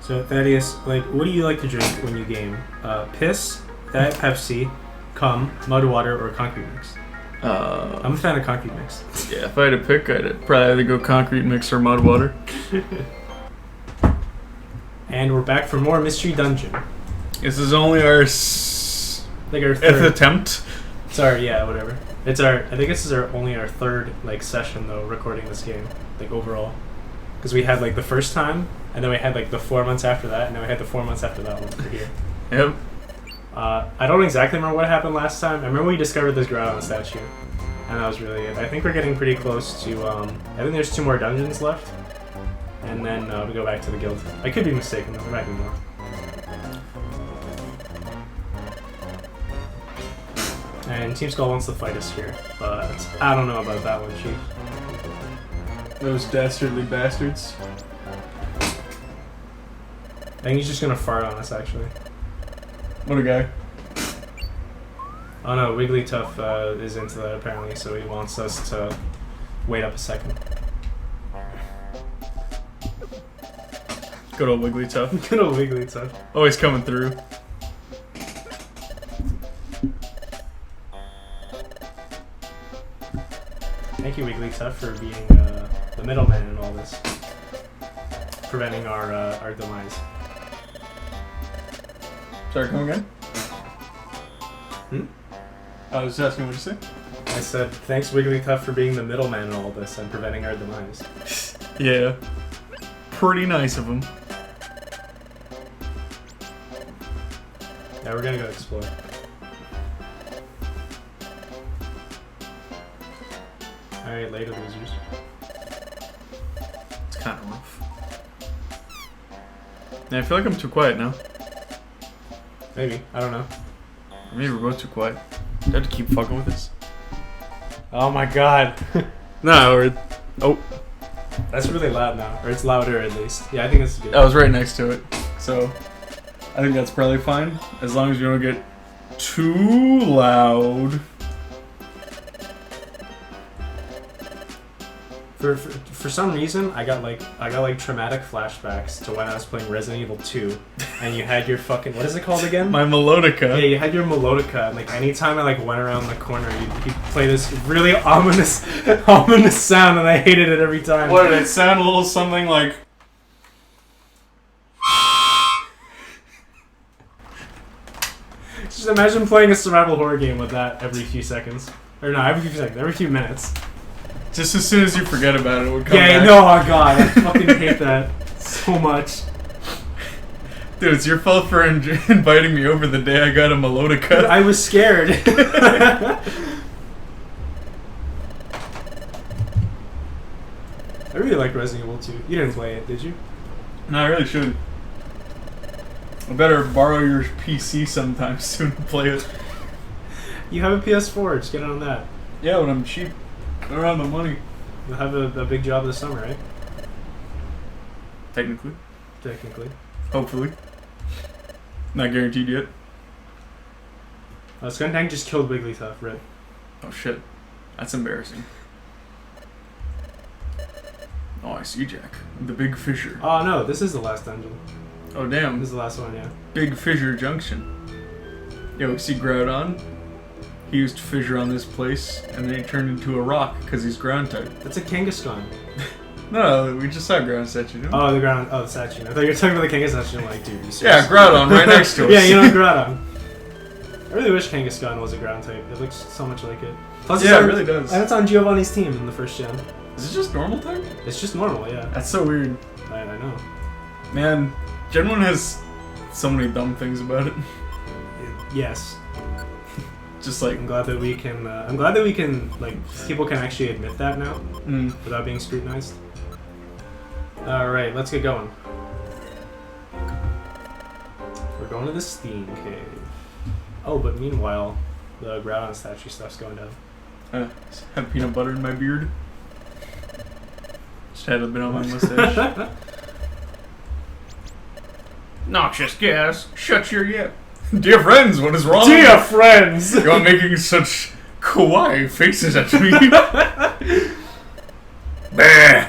So Thaddeus, like, what do you like to drink when you game? Piss, Pepsi, cum, mud water, or concrete mix? I'm a fan of concrete mix. Yeah, if I had to pick, I'd probably either go concrete mix or mud water. And we're back for more Mystery Dungeon. This is only our Like our fifth attempt. Sorry, yeah, whatever. It's I think this is only our third like session though recording this game, like overall, because we had like the first time, and then we had like the 4 months after that, and then we had the 4 months after that one for here. Yep. I don't exactly remember what happened last time. I remember we discovered this Groudon statue, and that was really it. I think we're getting pretty close to. I think there's 2 more dungeons left, and then we go back to the guild. I could be mistaken though. There might be more. And Team Skull wants to fight us here, but I don't know about that one, Chief. Those dastardly bastards. I think he's just gonna fart on us, actually. What a guy. Oh no, Wigglytuff is into that apparently, so he wants us to wait up a second. Good old Wigglytuff. Good old Wigglytuff. Always coming through. Thank you, Wigglytuff, for being the middleman in all this, preventing our demise. Sorry, come again? Hmm? I was asking what you say. I said, thanks, Wigglytuff, for being the middleman in all this and preventing our demise. Yeah. Pretty nice of him. Yeah, we're gonna go explore. Alright, later, losers. It's kind of rough. Yeah, I feel like I'm too quiet now. Maybe. I don't know. Or maybe we're both too quiet. Do I have to keep fucking with this? Oh my god. No, or... Oh. That's really loud now. Or it's louder, at least. Yeah, I think this is good. I was right next to it. So, I think that's probably fine. As long as you don't get too loud. For some reason, I got like traumatic flashbacks to when I was playing Resident Evil 2, and you had your fucking, what is it called again? My melodica. Yeah, you had your melodica, and like anytime I like went around the corner, you'd play this really ominous sound, and I hated it every time. What did it sound? A little something like. Just imagine playing a survival horror game with that every few seconds, or no, every few seconds, every few minutes. Just as soon as you forget about it, it would come back. Yeah, no, oh god, I fucking hate that so much. Dude, it's your fault for inviting me over the day I got a melodica. I was scared. I really like Resident Evil 2. You didn't play it, did you? No, I really should. I better borrow your PC sometime soon to play it. You have a PS4, just get on that. Yeah, when I'm cheap. Around the money. You'll have a big job this summer, right? Technically. Hopefully. Not guaranteed yet. Skuntank just killed Wigglytuff, Rip. Oh shit. That's embarrassing. Oh, I see Jack. The Big Fissure. Oh no, this is the last dungeon. Oh damn. This is the last one, yeah. Big Fissure Junction. Yo, we see Groudon. He used fissure on this place, and then he turned into a rock because he's ground type. That's a Kangaskhan. No, we just saw ground statue. Didn't we? Oh, the statue. I thought you were talking about the Kangaskhan. I'm like, dude, you serious? Yeah, Groudon right next to us. Yeah, you know Groudon. I really wish Kangaskhan was a ground type. It looks so much like it. Plus, yeah, it really does. And it's on Giovanni's team in the first gen. Is it just normal type? It's just normal, yeah. That's so weird. I know. Man, Gen 1 has so many dumb things about it. Yes. Just like I'm glad that we can like people can actually admit that now without being scrutinized. All right, let's get going. We're going to the Steam Cave. Oh, but meanwhile, the Groudon statue stuff's going down. Have peanut butter in my beard. Just had a bit on my mustache. Noxious gas. Shut your yap. Dear friends, what is wrong? Dear friends! You're making such kawaii faces at me. Bah!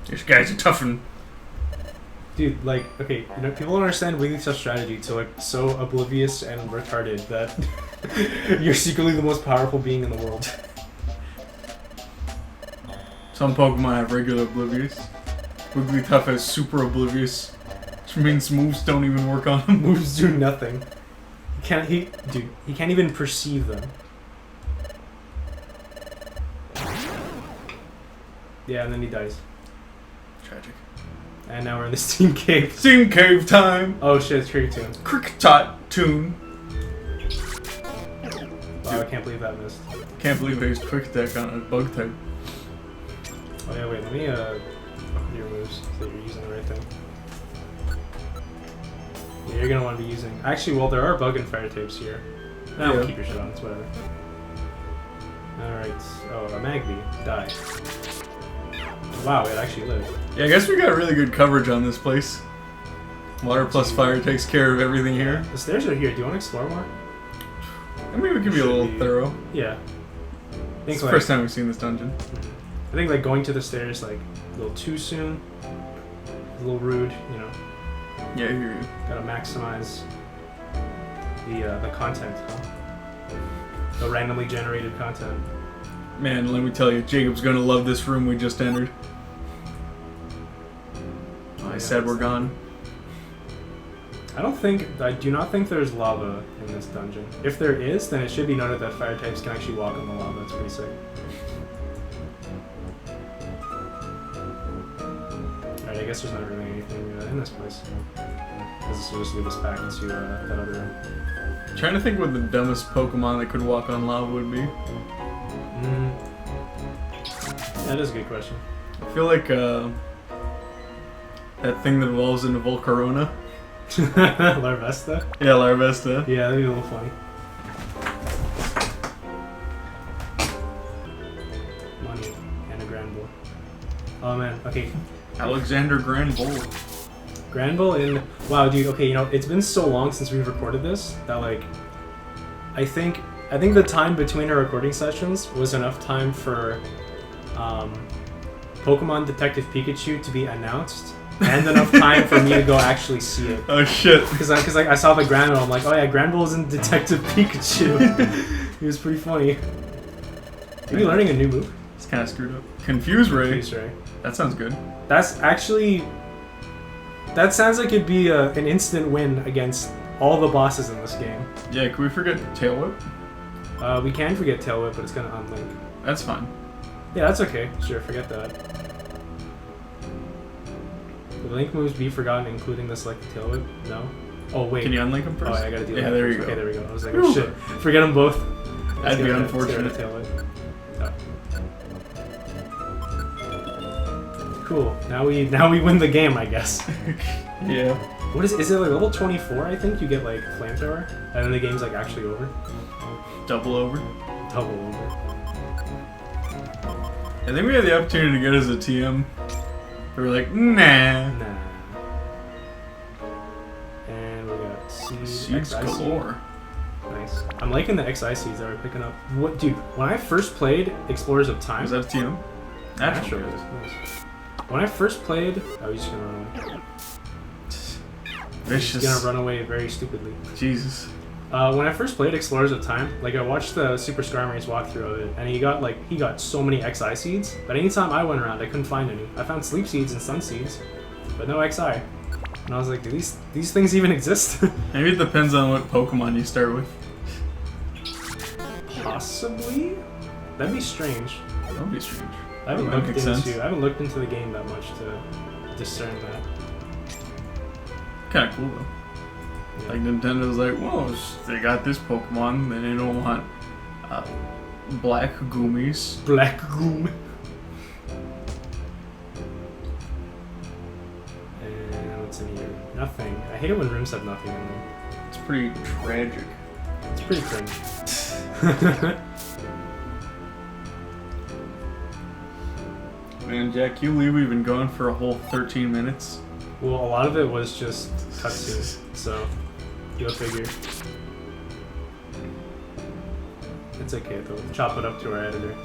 This guy's a toughin'. Dude, like, okay, you know, people don't understand Wigglytuff's strategy to like so oblivious and retarded that you're secretly the most powerful being in the world. Some Pokemon have regular oblivious. Wigglytuff has super oblivious, which means moves don't even work on him. Moves do nothing. He can't even perceive them. Yeah, and then he dies. Tragic. And now we're in the Steam Cave. Steam Cave time! Oh shit, it's Cricket Tune. Cricket tune. Wow, I can't believe that missed. Can't believe I used Quick Attack on a bug type. Oh yeah, wait, let me look at your moves so that you're using the right thing. Yeah, you're gonna want to be using... Actually, well, there are bug and fire types here. Nah, we'll keep your shit on, it's whatever. Alright, oh, a Magby. Die. Wow, it actually lived. Yeah, I guess we got really good coverage on this place. Water plus fire takes care of everything here. The stairs are here. Do you want to explore more? I mean, we could be a little thorough. Yeah. It's the first time we've seen this dungeon. I think like going to the stairs like a little too soon. A little rude, you know. Yeah, I hear you. Gotta maximize the content, huh? The randomly generated content. Man, let me tell you, Jacob's gonna love this room we just entered. I said we're gone. I do not think there's lava in this dungeon. If there is, then it should be noted that fire types can actually walk on the lava. That's pretty sick. Alright, I guess there's not really anything in this place. This will just lead us back to that other room. I'm trying to think what the dumbest Pokemon that could walk on lava would be. That is a good question. I feel like that thing that evolves into Volcarona. Larvesta? Yeah, Larvesta. Yeah, that'd be a little funny. Money and a Grand Bull. Oh man, okay. Alexander Grand Bull. Grand Bull in... Wow, dude, okay, you know, it's been so long since we've recorded this that, like, I think the time between our recording sessions was enough time for Pokemon Detective Pikachu to be announced and enough time for me to go actually see it. Oh shit. Because like, I saw the Grand Bull, I'm like, oh yeah, Grand Bull is in Detective Pikachu. He was pretty funny. Are you learning a new move? It's kind of screwed up. Confuse Ray. Confuse Ray. That sounds good. That's actually... That sounds like it'd be an instant win against all the bosses in this game. Yeah, can we forget Tail Whip? We can forget Tail Whip, but it's gonna unlink. That's fine. Yeah, that's okay. Sure, forget that. Will link moves be forgotten, including the selected Tail Whip? No? Oh, wait. Can you unlink them first? Oh, yeah, I gotta do that. Yeah, there you go. Okay, there we go. I was like, oh shit. Forget them both. That'd be unfortunate. Tail Whip. Oh. Cool. Now we win the game, I guess. Yeah. What is it like level 24, I think? You get like Flamethrower? And then the game's like actually over? Double over. Double over. I think we had the opportunity to get as a TM. We were like, nah. Nah. And we got Seeds galore. Nice. I'm liking the XI seeds that we're picking up. What, dude? When I first played Explorers of Time, Is that a TM? Natural. Nice. When I first played, oh, he's just gonna run away. Vicious. He's gonna run away very stupidly. Jesus. When I first played Explorers of Time, like I watched the Super Skarmory's walkthrough of it, and he got so many XI seeds. But anytime I went around, I couldn't find any. I found Sleep Seeds and Sun Seeds, but no XI. And I was like, do these things even exist? Maybe it depends on what Pokemon you start with. Possibly. That'd be strange. That would be strange. I haven't looked into the game that much to discern that. Kind of cool though. Yeah. Like Nintendo's like, well, they got this Pokemon, then they don't want black Goomies. Black Goom. And what's in here? Nothing. I hate it when rooms have nothing in them. It's pretty tragic. It's pretty cringe. Man, Jack, you leave, we've been going for a whole 13 minutes. Well, a lot of it was just cutscenes, so you'll figure. It's okay though. Chop it up to our editor.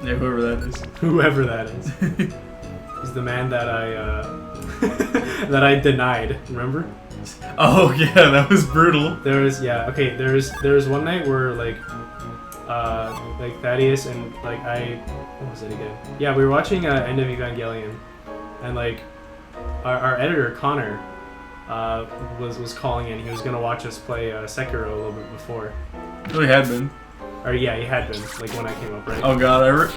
Yeah, whoever that is. Whoever that is. He's the man that I that I denied. Remember? Oh yeah, that was brutal. There was there was one night where like Thaddeus and like what was it again? Yeah, we were watching End of Evangelion, and like our editor Connor was calling in. He was gonna watch us play Sekiro a little bit before. Oh, he had been. Or yeah, he had been like when I came up, right? Oh god,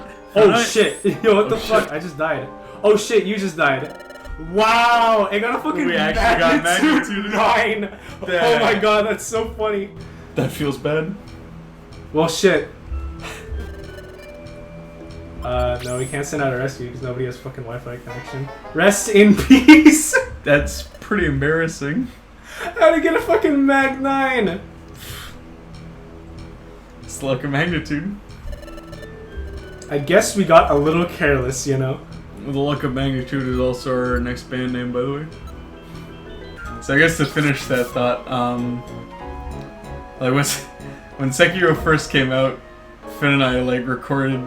shit! Yo, what the fuck? Shit. I just died. Oh shit, you just died. Wow, it got a fucking magnitude 9. Oh my god, that's so funny. That feels bad. Well, shit. No, we can't send out a rescue because nobody has fucking Wi-Fi connection. Rest in peace! That's pretty embarrassing. How'd he get a fucking Mag 9? It's the luck of magnitude. I guess we got a little careless, you know? The luck of magnitude is also our next band name, by the way. So I guess to finish that thought, like when Sekiro first came out, Finn and I like recorded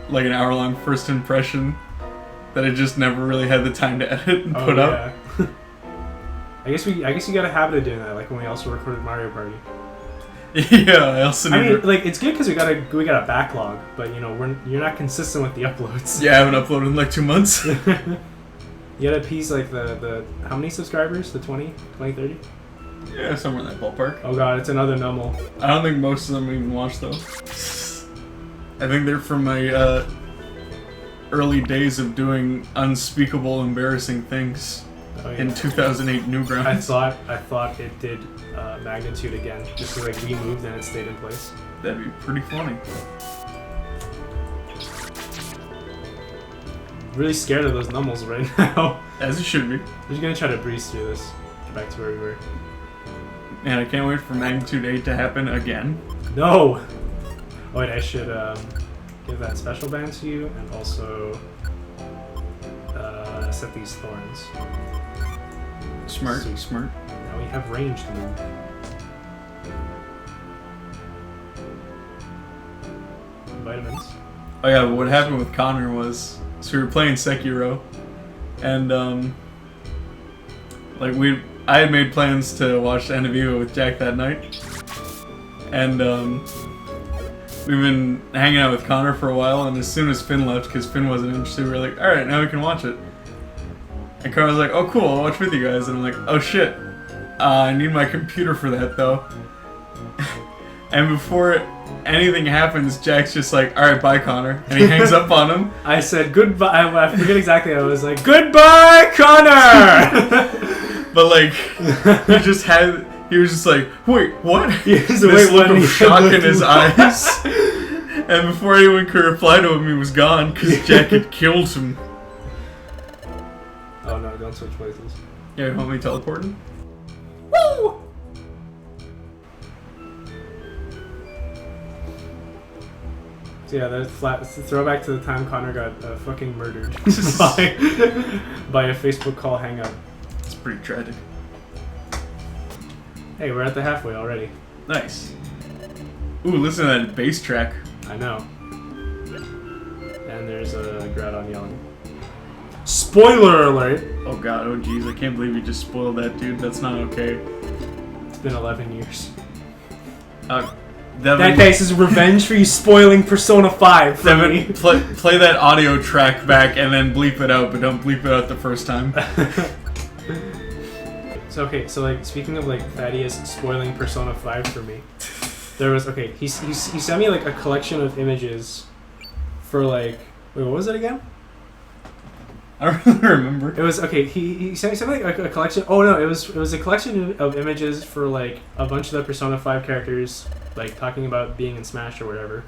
like an hour-long first impression that I just never really had the time to edit and put up. I guess you got a habit of doing that, like when we also recorded Mario Party. Yeah, I also need. I mean, like it's good because we got a backlog, but you know you're not consistent with the uploads. Yeah, I haven't uploaded in like 2 months. You gotta appease like the how many subscribers? The 20, 30? Yeah, somewhere in that ballpark. Oh god, it's another numble. I don't think most of them even watch though. I think they're from my early days of doing unspeakable, embarrassing things in 2008 Newgrounds. I thought it did magnitude again, just like we moved and it stayed in place. That'd be pretty funny. Really scared of those numbles right now. As you should be. We're just gonna try to breeze through this. Get back to where we were. Man, I can't wait for magnitude 8 to happen again. No! Oh wait, I should give that special band to you and also set these thorns. Smart, Sweet. smart. Now we have range to move. Vitamins. Oh yeah, but what happened with Connor was, so we were playing Sekiro, and I had made plans to watch the end of Evo with Jack that night, and we've been hanging out with Connor for a while, and as soon as Finn left, because Finn wasn't interested, we were like, alright, now we can watch it. And Connor was like, oh cool, I'll watch with you guys, and I'm like, oh shit, I need my computer for that though. And before anything happens, Jack's just like, alright, bye Connor, and he hangs up on him. I said goodbye, I forget exactly, I was like, goodbye Connor! But like, he was just like, wait, what? This look of shock in his eyes. And before anyone could reply to him, he was gone because Jack had killed him. Oh no, don't switch places. Yeah, you want me teleporting? Woo! So yeah, that's flat. It's a throwback to the time Connor got fucking murdered by a Facebook call hangout. It's pretty tragic. Hey, we're at the halfway already. Nice. Ooh, listen to that bass track. I know. And there's a Groudon yelling. Spoiler alert! Oh god, oh jeez, I can't believe you just spoiled that, dude. That's not okay. It's been 11 years. Devin, that is revenge for you spoiling Persona 5 for Devin, me. play that audio track back and then bleep it out, but don't bleep it out the first time. So like, speaking of like Thaddeus spoiling Persona 5 for me, there was, he sent me like a collection of images for like, wait, what was it again? I don't really remember. It was, he sent me like a collection, it was a collection of images for like a bunch of the Persona 5 characters, like talking about being in Smash or whatever.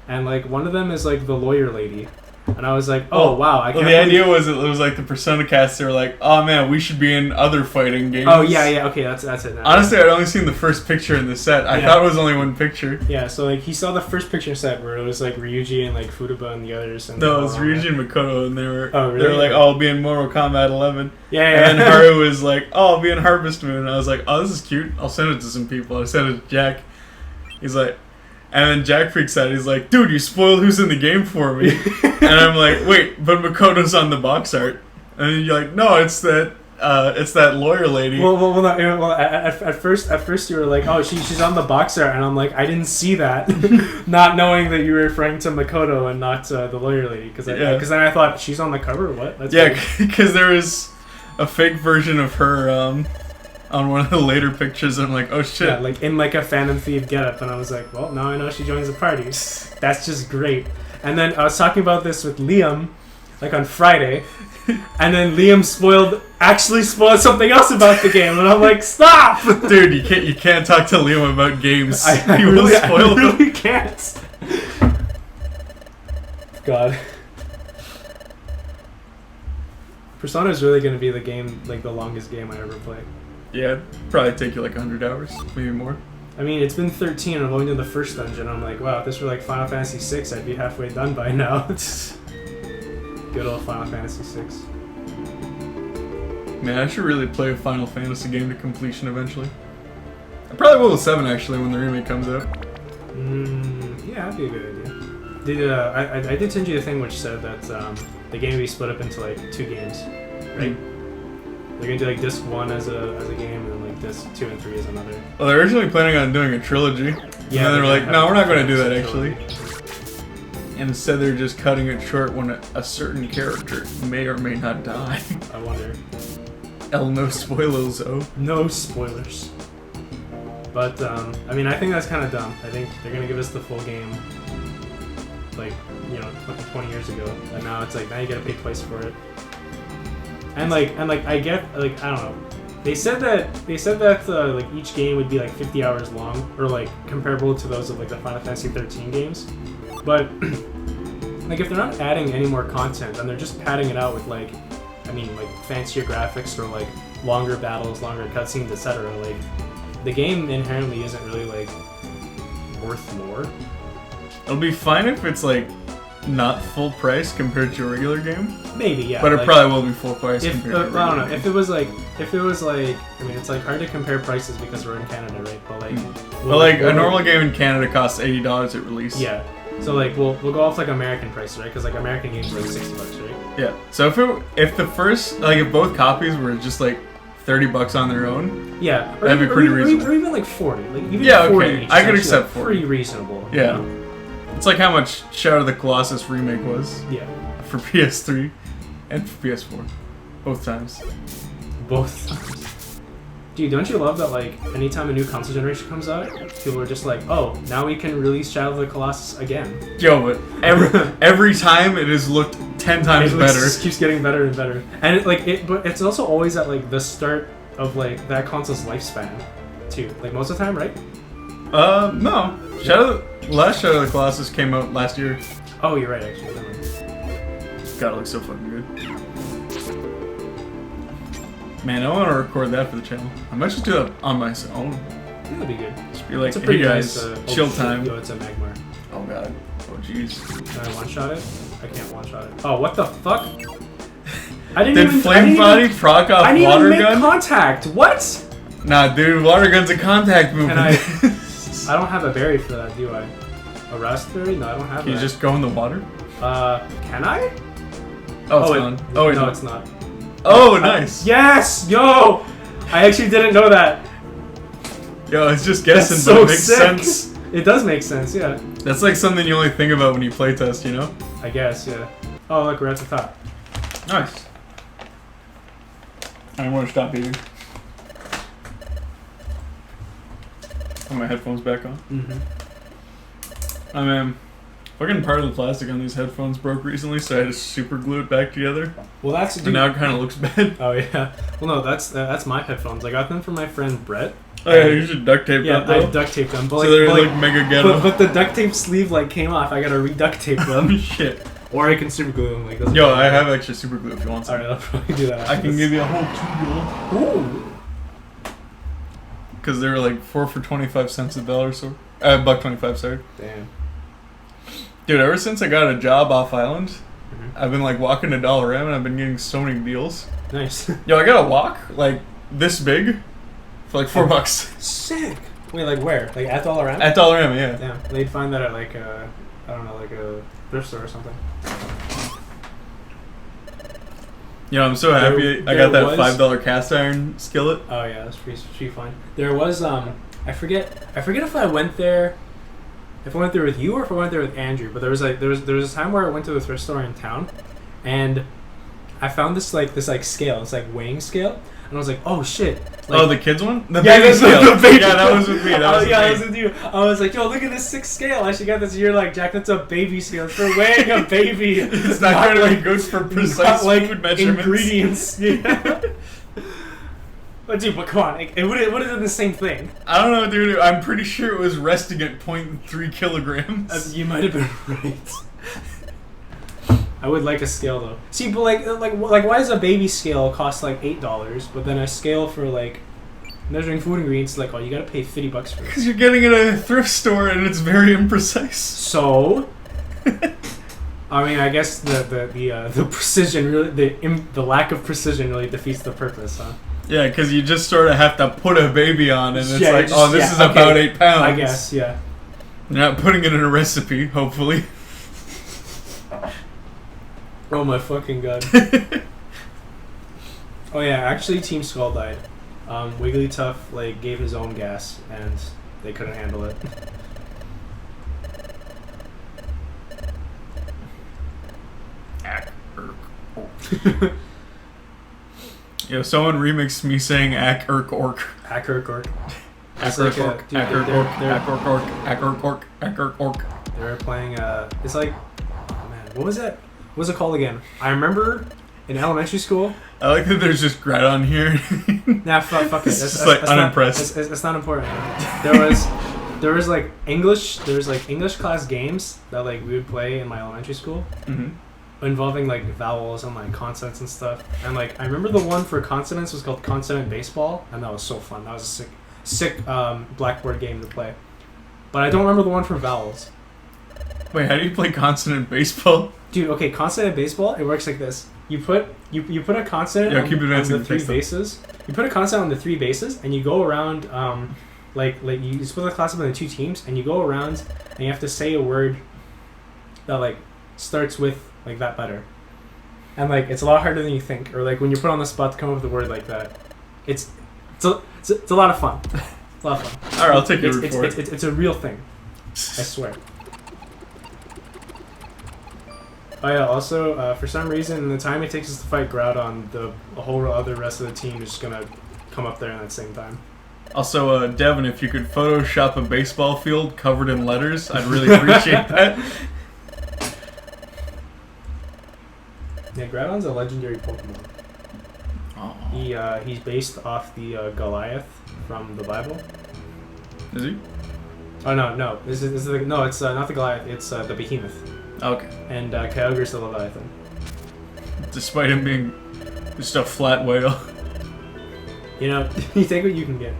And like one of them is like the lawyer lady. And I was like, oh wow, I can't. Well, the idea was it was like the Persona cast. They were like, oh man, we should be in other fighting games. Oh yeah, okay, that's it. Now. Honestly, I'd only seen the first picture in the set. I thought it was only one picture. Yeah, so like he saw the first picture set where it was like Ryuji and like Futaba and the others. And no, it was Ryuji and Makoto, and they were really? They were like, oh, I'll be in Mortal Kombat 11. Yeah. And then Haru was like, oh, I'll be in Harvest Moon. And I was like, oh, this is cute. I'll send it to some people. I sent it to Jack. He's like. And then Jack freaks out. He's like, dude, you spoiled who's in the game for me. And I'm like, wait, but Makoto's on the box art. And then you're like, no, it's that lawyer lady. At first you were like, oh, she's on the box art, and I'm like, I didn't see that, not knowing that you were referring to Makoto and not the lawyer lady, because then I thought she's on the cover. What? That's because there was a fake version of her on one of the later pictures. And I'm like, oh shit. Yeah, like in like a Phantom Thief getup, and I was like, well, now I know she joins the party. That's just great. And then I was talking about this with Liam, like on Friday, and then Liam actually spoiled something else about the game, and I'm like, stop, dude! You can't talk to Liam about games. I really can't. God, Persona is really gonna be the game, like the longest game I ever played. Yeah, it'd probably take you like 100 hours, maybe more. I mean, it's been 13, and I'm only in the first dungeon. I'm like, wow, if this were like Final Fantasy VI, I'd be halfway done by now. Good old Final Fantasy VI. Man, I should really play a Final Fantasy game to completion eventually. I probably will with 7 actually when the remake comes out. Yeah, that'd be a good idea. I did send you the thing which said that the game would be split up into like 2 games, right? They're gonna do like disc 1 as a game, and then like disc 2 and 3 as another. Well, they're originally planning on doing a trilogy. Yeah, and then they were like, no, we're not going to do that actually. And instead, they're just cutting it short when a certain character may or may not die. I wonder. No spoilers, oh. No spoilers. But I mean, I think that's kind of dumb. I think they're gonna give us the full game, like, you know, 20 years ago, and now it's like now you gotta pay twice for it. And I get, like, I don't know. They said that like each game would be like 50 hours long, or like comparable to those of like the Final Fantasy 13 games. But like if they're not adding any more content, then they're just padding it out with like, I mean, like fancier graphics or like longer battles, longer cutscenes, etc. Like the game inherently isn't really like worth more. It'll be fine if it's like not full price compared to a regular game. Maybe, yeah. But it like, probably will be full price compared to a regular I don't know. game. If it was like, I mean, it's like hard to compare prices because we're in Canada, right? But like, a normal game in Canada costs $80 at release. Yeah. So like, we'll go off like American prices, right? Because like American games are like $60, right? Yeah. So if both copies were just like $30 on their own, yeah, that'd be pretty reasonable. Or even like 40. Like even 40 okay. each. I could accept 40. Pretty reasonable. Yeah. You know? It's like how much Shadow of the Colossus remake was. Yeah. For PS3 and for PS4. Both times. Both times. Dude, don't you love that, like, anytime a new console generation comes out, people are just like, oh, now we can release Shadow of the Colossus again. Yo, but every time it has looked 10 times better. It just keeps getting better and better. And but it's also always at like the start of like that console's lifespan, too. Like most of the time, right? No. Last Shadow of the Colossus came out last year. Oh, you're right, actually. God, it looks so fucking good. Man, I want to record that for the channel. I might just do that on my own. I think that'd be good. Just be like, hey guys, chill time. Yo, it's a Magmar. Oh god. Oh jeez. Can I one-shot it? I can't one-shot it. Oh, what the fuck? Did Flame Body proc off I didn't water even make gun? Contact. What? Nah, dude, water gun's a contact movement. I don't have a berry for that, do I? A raspberry? No, I don't have Can that. you just go in the water? Can I? Oh, it's gone. Oh, no, it's not. Oh, nice. Yes! Yo! I actually didn't know that. Yo, it's just guessing, That's but so it makes sick. sense. It does make sense, yeah. That's like something you only think about when you playtest, you know? I guess, yeah. Oh, look, we're at the top. Nice. I want to stop eating. Put my headphones back on. Mm-hmm. I mean, fucking part of the plastic on these headphones broke recently, so I had to super glue it back together. Well, that's... And now it kind of looks bad. Oh, yeah. Well, no, that's my headphones. I got them from my friend Brett. Oh, yeah, you should duct tape them, though. Yeah, I duct taped them. But so they're like mega ghetto. But the duct tape sleeve like came off. I gotta re-duct tape them. Shit. Or I can super glue them. Like, yo, I have extra super glue if you want some. Alright, I'll probably do that. I can give you a whole tube. Ooh. Because they were like 4 for 25 cents a dollar, so $1.25, sorry. Damn. Dude, ever since I got a job off island, I've been like walking to Dollarama and I've been getting so many deals. Nice. Yo, I got a walk like this big for like $4. Sick. Wait, like where? Like at Dollarama? At Dollarama, yeah. Damn. They'd find that at like a, I don't know, like a thrift store or something. Yeah, I'm so happy I got that $5 cast iron skillet. Oh yeah, that's pretty fun. There was I forget if I went there. If I went there with you or if I went there with Andrew, but there was a time where I went to the thrift store in town, and I found this scale, this like weighing scale, and I was like, oh shit. Like, oh, the kids one? The yeah, baby scale. The baby yeah, that was with me. That was with you. I was like, yo, look at this sick scale. I should get this. You're like, Jack, that's a baby scale. It's for weighing a baby. It's not going to be good for precise food measurements. Ingredients. Yeah. But dude, come on, it would have done the same thing. I don't know, dude. I'm pretty sure it was resting at 0.3 kilograms. You might have been right. I would like a scale though. See, but like, why does a baby scale cost like $8, but then a scale for like measuring food ingredients, like, oh, you gotta pay $50 for it? Because you're getting it at a thrift store and it's very imprecise. So, I mean, I guess the precision really, the lack of precision really defeats the purpose, huh? Yeah, because you just sort of have to put a baby on, and it's yeah, like, oh, this is okay. About 8 pounds. I guess, yeah. You're not putting it in a recipe, hopefully. Oh my fucking god. Oh yeah, actually Team Skull died. Wigglytuff like gave his own gas and they couldn't handle it. Yo, someone remixed me saying Ack Urk Ork. Ack Urk Ork. Ack Urk Ork. Ack Urk Ork. Ack Urk Ork. Ack Urk Ork. Ack Urk Ork. They were playing it's like, oh man, what was it? What was it called again? I remember in elementary school. I like that there's just Groudon here. Nah, fuck it. That's like unimpressed. It's not important. There was like English class games that like we would play in my elementary school, involving like vowels and like consonants and stuff. And like I remember the one for consonants was called Consonant Baseball, and that was so fun. That was a sick blackboard game to play. But I don't remember the one for vowels. Wait, how do you play consonant baseball? Dude, okay, consonant baseball, it works like this. You put a consonant on the 3 bases. You put a consonant on the 3 bases, and you go around, like you split the class up into 2 teams, and you go around, and you have to say a word that like starts with like that letter. And like it's a lot harder than you think, or like when you're put on the spot to come up with a word like that. It's a lot of fun. It's a lot of fun. All right, I'll take your word for it. It's a real thing. I swear. Oh yeah, also, for some reason, the time it takes us to fight Groudon, the whole other rest of the team is just gonna come up there at that same time. Also, Devin, if you could Photoshop a baseball field covered in letters, I'd really appreciate that. Yeah, Groudon's a legendary Pokemon. Oh. He's based off the Goliath from the Bible. Is he? Oh no, it's not the Goliath. It's the Behemoth. Okay. And Kyogre's the Leviathan. Despite him being just a flat whale. You know, you take what you can get.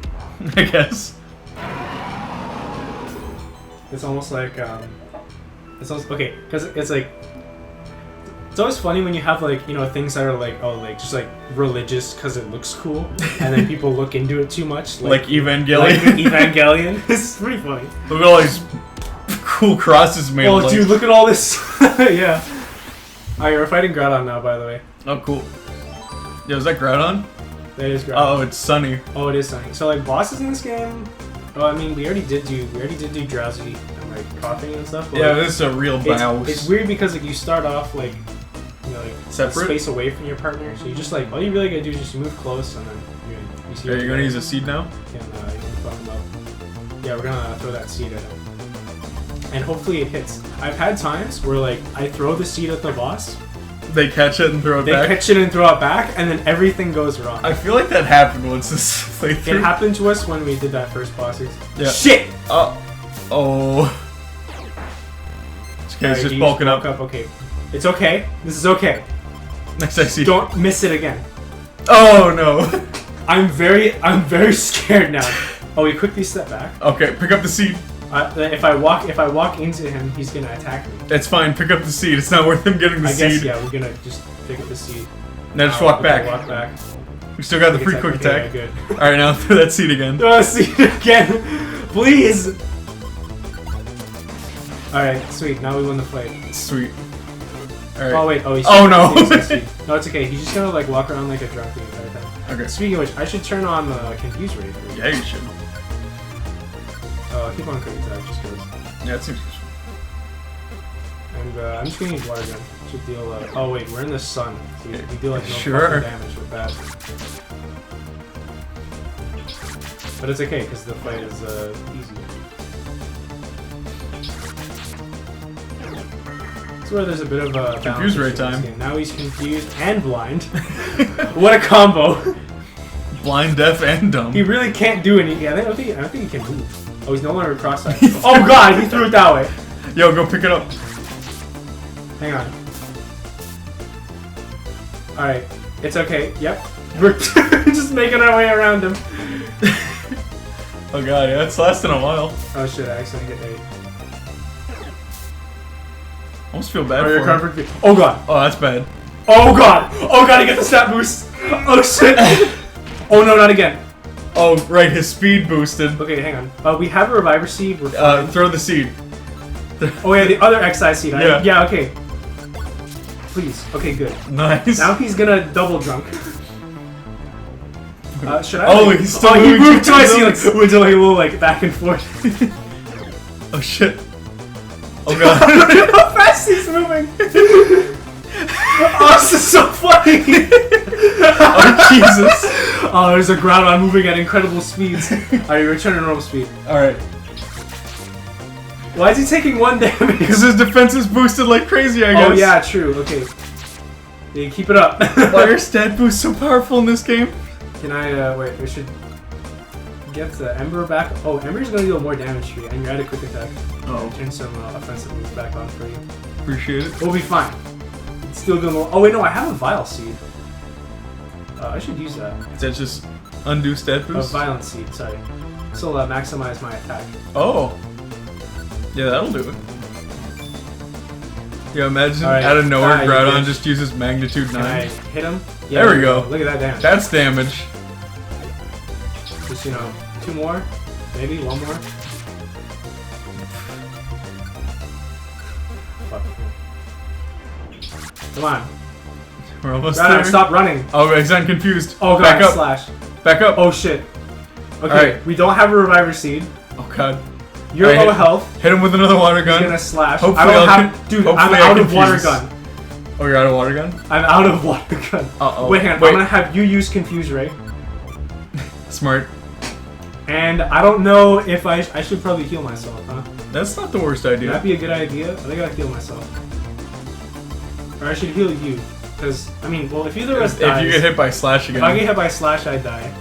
I guess. It's almost like okay, because it's like it's always funny when you have like, you know, things that are like, oh, like just like religious because it looks cool, and then people look into it too much. Like Evangelion. Like Evangelion. It's pretty funny. Look at all these cool crosses made. Oh, dude, look at all this. Yeah. Alright, we're fighting Groudon now, by the way. Oh, cool. Yo, is that Groudon? That is Groudon. Oh, it's Sunny. Oh, it is Sunny. So, like, bosses in this game. Oh, I mean, we already did do Drowsy and like coughing and stuff. But, yeah, like, this is a real boss. It's weird because like you start off like, you know, like separate, space away from your partner. So you just like all you really gotta do is just move close and then you see. Are you gonna use a seed now? Yeah, no, you can fuck him up. Yeah, we're gonna throw that seed at him. And hopefully it hits. I've had times where like I throw the seed at the boss. They catch it and throw it back? They catch it and throw it back, and then everything goes wrong. I feel like that happened once this playthrough. It happened to us when we did that first boss. Yeah. Shit! Oh. Okay, it's just bulking up. Okay. It's okay. This is okay. Next I see. Don't miss it again. Oh no. I'm very scared now. Oh, we quickly step back. Okay, pick up the seed. If I walk into him, he's gonna attack me. That's fine. Pick up the seed. It's not worth him getting the seed. I guess yeah. We're gonna just pick up the seed. Now just walk back. Walk back. We still got the free quick attack. Yeah, good. All right, now throw that seed again. Throw that seed again, please. All right, sweet. Now we win the fight. Sweet. Alright. Oh wait, oh he's no! No, it's okay. He's just gonna like walk around like a drunk the entire time. Okay. Speaking of which, I should turn on the confuse rate. Yeah, you should. Keep on cooking that just because. Yeah, it seems useful. And I'm just gonna use water gun. Should deal. Oh wait, we're in the sun, so we deal like no Sure. fucking damage with that. But it's okay because the fight is easy. That's where there's a bit of a confuse rate time. Now he's confused and blind. What a combo! Blind, deaf, and dumb. He really can't do anything. Yeah, I don't think he can move. Oh, he's no longer cross-eyed. Oh god, he threw it that way. Yo, go pick it up. Hang on. Alright, it's okay. Yep. We're just making our way around him. Oh god, yeah, it's lasting a while. Oh shit, I accidentally hit 8. Almost feel bad for him. Oh god. Oh, that's bad. Oh god. Oh god, he gets the stat boost. Oh shit. Oh no, not again. Oh, right, his speed boosted. Okay, hang on. We have a reviver seed. We're fine. Throw the seed. Oh yeah, the other XI seed. Yeah. Yeah, okay. Please. Okay, good. Nice. Now he's gonna double drunk. Should I? Oh, he's still he moving moved twice. He those. like went to like a little like back and forth. Oh shit. Oh god. Look how fast he's moving. Oh, this is so funny. Oh Jesus. Oh, there's a Groudon moving at incredible speeds. Alright, return to normal speed. Alright. Why is he taking 1 damage? Because his defense is boosted like crazy, I guess. Oh yeah, true. Okay. Yeah, keep it up. Why are stat boosts so powerful in this game? Can I, wait, we should get the Ember back. Oh, Ember's gonna deal more damage to you, and you're at a quick attack. Oh. Turn some offensive moves back on for you. Appreciate it. We'll be fine. It's still doing oh wait, no, I have a Vile Seed. I should use that. Is that just undo stat boost? A Violent Seed, sorry. This will maximize my attack. Oh. Yeah, that'll do it. Yeah, imagine right, out of nowhere Groudon bitch. just uses magnitude 9. Can I hit him? Yeah, there we go. Look at that damage. That's damage. Just, 2 more? Maybe 1 more? Fuck. Come on. We're almost Groudon, there. stop running. Oh, I'm confused. Oh god, back up. slash. Back up. Oh shit. Okay, Alright. we don't have a Reviver Seed. Oh god. You're Alright, low health. Hit him with another water gun. He's gonna slash. Hopefully I don't I'll have. Dude, I'm hopefully out I of water confuse. gun. Oh, you're out of water gun? I'm out of water gun. Uh-oh. Wait, hang on. Wait. I'm gonna have you use Confuse Ray. Smart. And I don't know if I should probably heal myself, huh? That's not the worst idea. Would that be a good idea? I think I'll heal myself. Or I should heal you. Because, I mean, well, if either of us dies... If you get hit by Slash again. If I get hit by Slash, I die.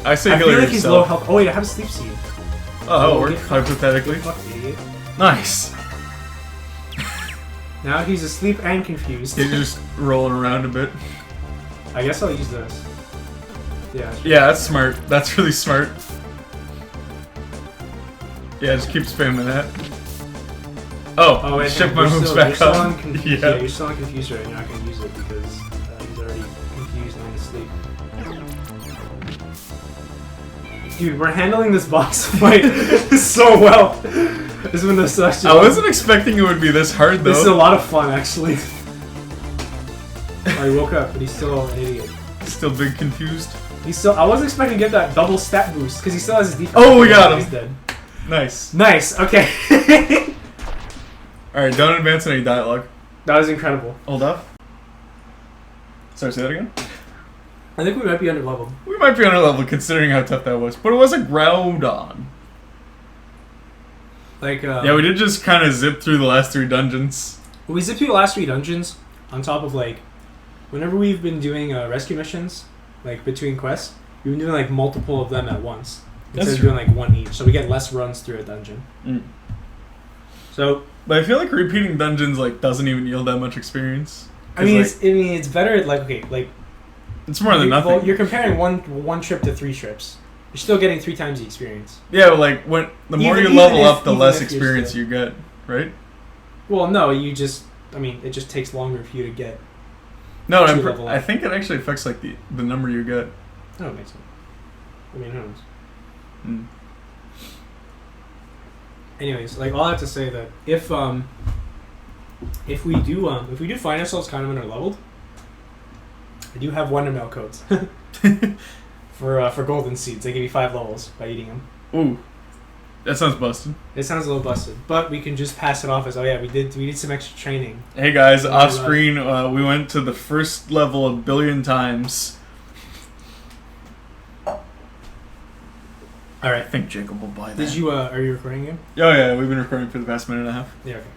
I say I heal feel like he's low yourself. health. Oh wait, I have a Sleep Seed. Oh, that'll work, Get fucked. hypothetically. Get fucked, idiot. Nice. Now he's asleep and confused. He's just rolling around a bit. I guess I'll use this. Yeah. Sure. Yeah, that's smart. That's really smart. Yeah, just keep spamming that. Oh, wait, shift no, my you're moves still- back you're still up. on yeah, you're still on Confused right now. You're not going to use it because he's already confused and asleep. Dude, we're handling this boss fight so well. This has been such I wasn't expecting it would be this hard, though. This is a lot of fun, actually. Oh, he woke up, but he's still an idiot. Still big confused. He's still. I wasn't expecting to get that double stat boost because he still has his defense. Oh, we got him. He's dead. Nice. Nice. Okay. Alright, don't advance any dialogue. That was incredible. Hold up. Sorry, say that again? I think we might be under leveled. We might be on a level considering how tough that was, but it was a Groudon. Like, Yeah, we did just kind of zip through the last 3 dungeons. we zipped through the last 3 dungeons on top of, like, whenever we've been doing rescue missions, like, between quests, we've been doing, like, multiple of them at once. Instead of doing, like, 1 each. So we get less runs through a dungeon. Mm. So... But I feel like repeating dungeons, like, doesn't even yield that much experience. I mean, like, it's better, like, okay, like... it's more than nothing. Well, you're comparing one trip to 3 trips. You're still getting 3 times the experience. Yeah, but like when the more you level up, the less experience you get, right? Well, no, you just. I mean, it just takes longer for you to get. No, I think it actually affects like the number you get. That makes sense. I mean, who knows? Mm. Anyways, like all I have to say that if if we do find ourselves kind of underleveled, I do have Wonder Mail codes for golden seeds. They give you 5 levels by eating them. Ooh, that sounds busted. It sounds a little busted, but we can just pass it off as, oh yeah, we did some extra training. Hey guys, off screen, we went to the first level a billion times. All right. I think Jacob will buy that. Did you? Are you recording again? Oh yeah, we've been recording for the past minute and a half. Yeah. Okay.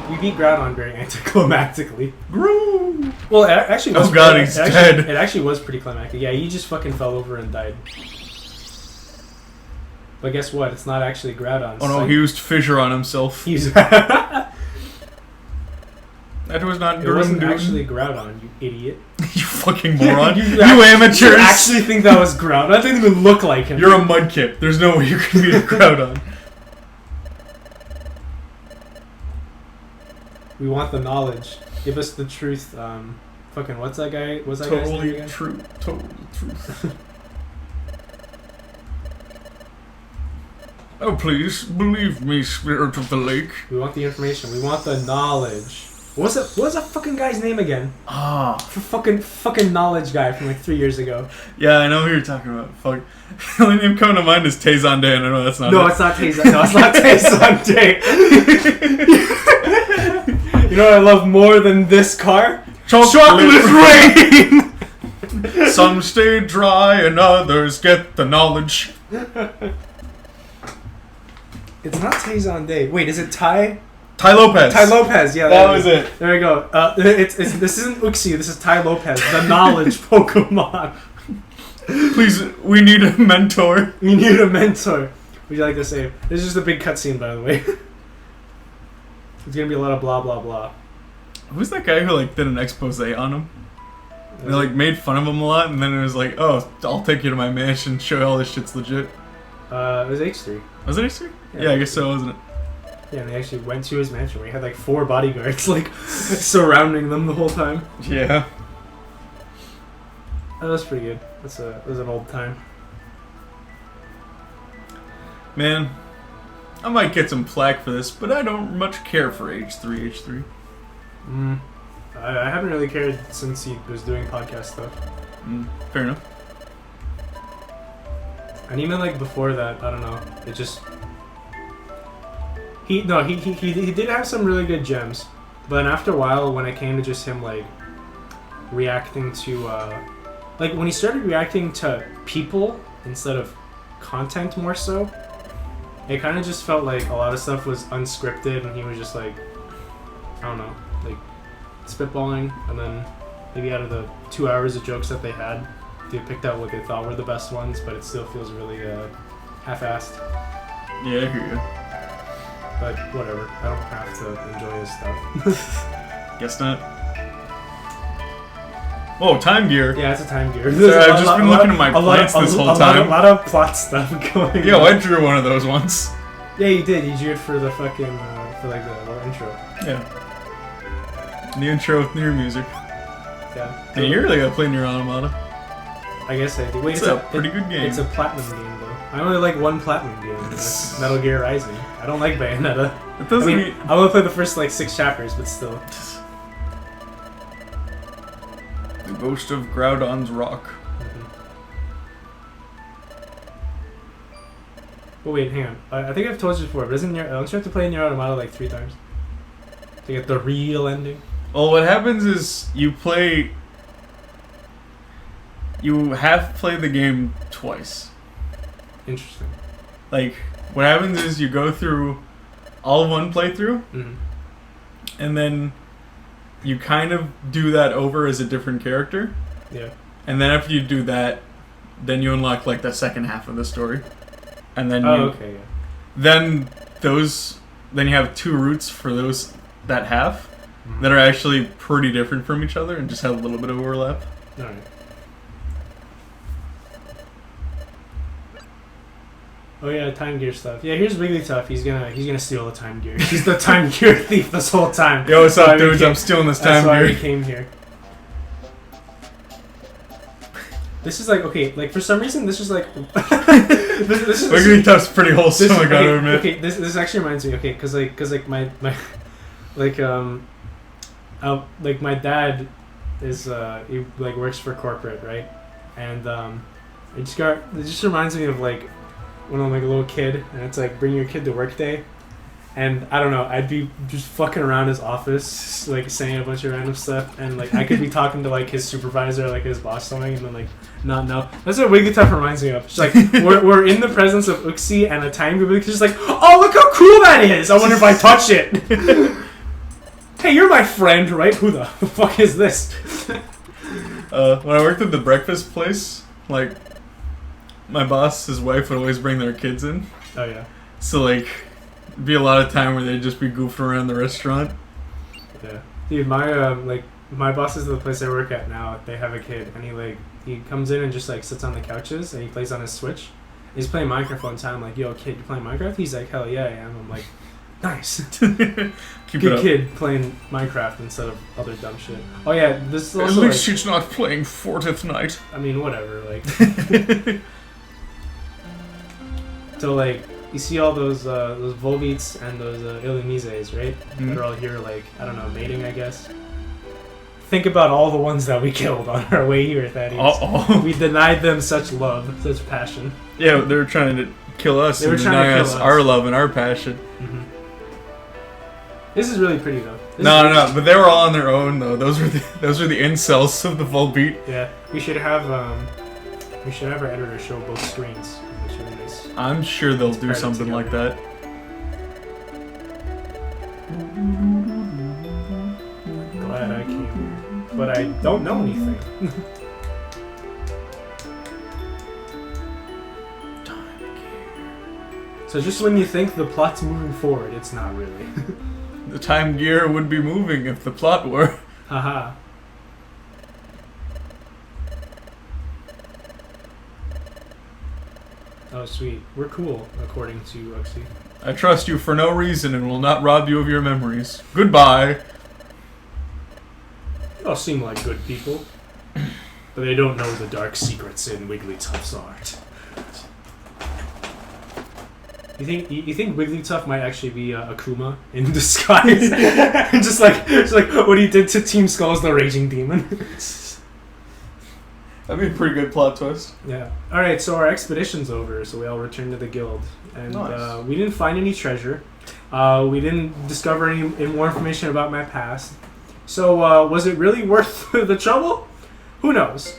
We beat Groudon very anticlimactically. Groo! Well, it actually was. Oh god, he's dead. It actually was pretty climactic. Yeah, he just fucking fell over and died. But guess what? It's not actually Groudon. Oh no, he used fissure on himself. He's. That was not. It wasn't actually Groudon, you idiot. You fucking moron. you amateurs. You actually think that was Groudon? That didn't even look like him. You're a mudkip. There's no way you can be a Groudon. We want the knowledge. Give us the truth. Fucking what's that guy? What's that guy's name again? Totally truth. Oh please, believe me, spirit of the lake. We want the information. We want the knowledge. What's that fucking guy's name again? Ah. Fucking knowledge guy from like 3 years ago. Yeah, I know who you're talking about. Fuck. The only name coming to mind is Tazon Day, and I know that's not No, it. it's not Tazon. No, it's not Tazon Day. You know what I love more than this car? Chocolate rain! Some stay dry and others get the knowledge. It's not Tazon Day. Wait, is it Ty? Ty Lopez. Ty Lopez, yeah. That was it. There we go. This isn't Uxie, this is Ty Lopez, the knowledge Pokemon. Please, we need a mentor. We need a mentor. Would you like to say? This is just a big cutscene, by the way. It's gonna be a lot of blah blah blah. Who's that guy who like did an expose on him? They like made fun of him a lot, and then it was like, oh, I'll take you to my mansion, show you all this shit's legit. It was H3. Was it H3? Yeah, I guess so, wasn't it? Yeah, and they actually went to his mansion where he had like 4 bodyguards like surrounding them the whole time. Yeah. That was pretty good. That was an old time. Man, I might get some flack for this, but I don't much care for H3. I haven't really cared since he was doing podcast stuff. Fair enough. And even like before that, I don't know. It just he did have some really good gems, but then after a while, when it came to just him like reacting to like when he started reacting to people instead of content more so, it kind of just felt like a lot of stuff was unscripted, and he was just like, I don't know, like spitballing, and then maybe out of the 2 hours of jokes that they had, they picked out what they thought were the best ones, but it still feels really half-assed. Yeah, I hear you. But whatever, I don't have to enjoy his stuff. Guess not. Oh, Time Gear. Yeah, it's a Time Gear. Sorry, I've just been looking at my plants this whole time. A lot of plot stuff going Yo, on. I drew one of those once. Yeah, you did. You drew it for the fucking, for like the little intro. Yeah. The intro with Nier music. Yeah. Hey, you really gotta play Nier Automata. I guess I do. Wait, It's a pretty good game. It's a platinum game, though. I only like one platinum game, and that's Metal Gear Rising. I don't like Bayonetta. It doesn't I only played the first, like, 6 chapters, but still. The Ghost of Groudon's Rock. Oh wait, hang on. I think I've told you before, but don't you have to play Nier Automata like 3 times? To get the real ending? Well, what happens is you have played the game twice. Interesting. Like, what happens is you go through all of one playthrough, and then you kind of do that over as a different character. Yeah. And then after you do that, then you unlock like the second half of the story. And then okay, yeah. Then you have 2 routes for that half that are actually pretty different from each other and just have a little bit of overlap. Alright. Oh yeah, Time Gear stuff. Yeah, here's Wigglytuff. He's gonna steal the Time Gear. He's the Time Gear thief this whole time. Yo, what's up, dudes? I'm stealing this Time That's why Gear. he came here. this is like okay. Like for some reason, this is like this is Wigglytuff's pretty wholesome. I gotta admit. Okay, this actually reminds me. Okay, because my like my dad is he like works for corporate, right? And it just reminds me of like when I'm like a little kid, and it's like bring your kid to work day. And I don't know, I'd be just fucking around his office, like saying a bunch of random stuff, and like I could be talking to like his supervisor, like his boss, something, and then like not know. That's what Wigglytuff reminds me of. It's like we're in the presence of Uxie and a time Wigglytuff, just like, oh look how cool that is. I wonder if I touch it. Hey, you're my friend, right? Who the fuck is this? When I worked at the breakfast place, like my boss, his wife would always bring their kids in. Oh yeah. So like. Be a lot of time where they'd just be goofing around the restaurant. Yeah, dude, my bosses at the place I work at now, they have a kid, and he comes in and just like sits on the couches and he plays on his Switch. He's playing Minecraft one time. I'm like, yo, kid, you playing Minecraft? He's like, hell yeah, I am. I'm like, nice. Good kid playing Minecraft instead of other dumb shit. Oh yeah, this is also. At least she's not playing Fortnite night. I mean, whatever. Like, so like. You see all those Volbeats and those Illumizes, right? Mm-hmm. They're all here, like, I don't know, mating, I guess. Think about all the ones that we killed on our way here, Thaddeus. Uh-oh. We denied them such love, such passion. Yeah, they were trying to kill us and deny us our love and our passion. Mm-hmm. This is really pretty, though. No, but they were all on their own, though. Those were the incels of the Volbeat. Yeah, we should have our editor show both screens. I'm sure they'll do something like that. Glad I came here, but I don't know anything. So just when you think the plot's moving forward, it's not really. The time gear would be moving if the plot were. Haha. Oh, sweet. We're cool, according to Uxie. I trust you for no reason and will not rob you of your memories. Goodbye. They all seem like good people. But they don't know the dark secrets in Wigglytuff's art. You think Wigglytuff might actually be Akuma in disguise? just like what he did to Team Skull's the Raging Demon. That'd be a pretty good plot twist. Yeah. Alright, so our expedition's over, so we all returned to the guild. And nice. We didn't find any treasure. We didn't discover any more information about my past. So was it really worth the trouble? Who knows?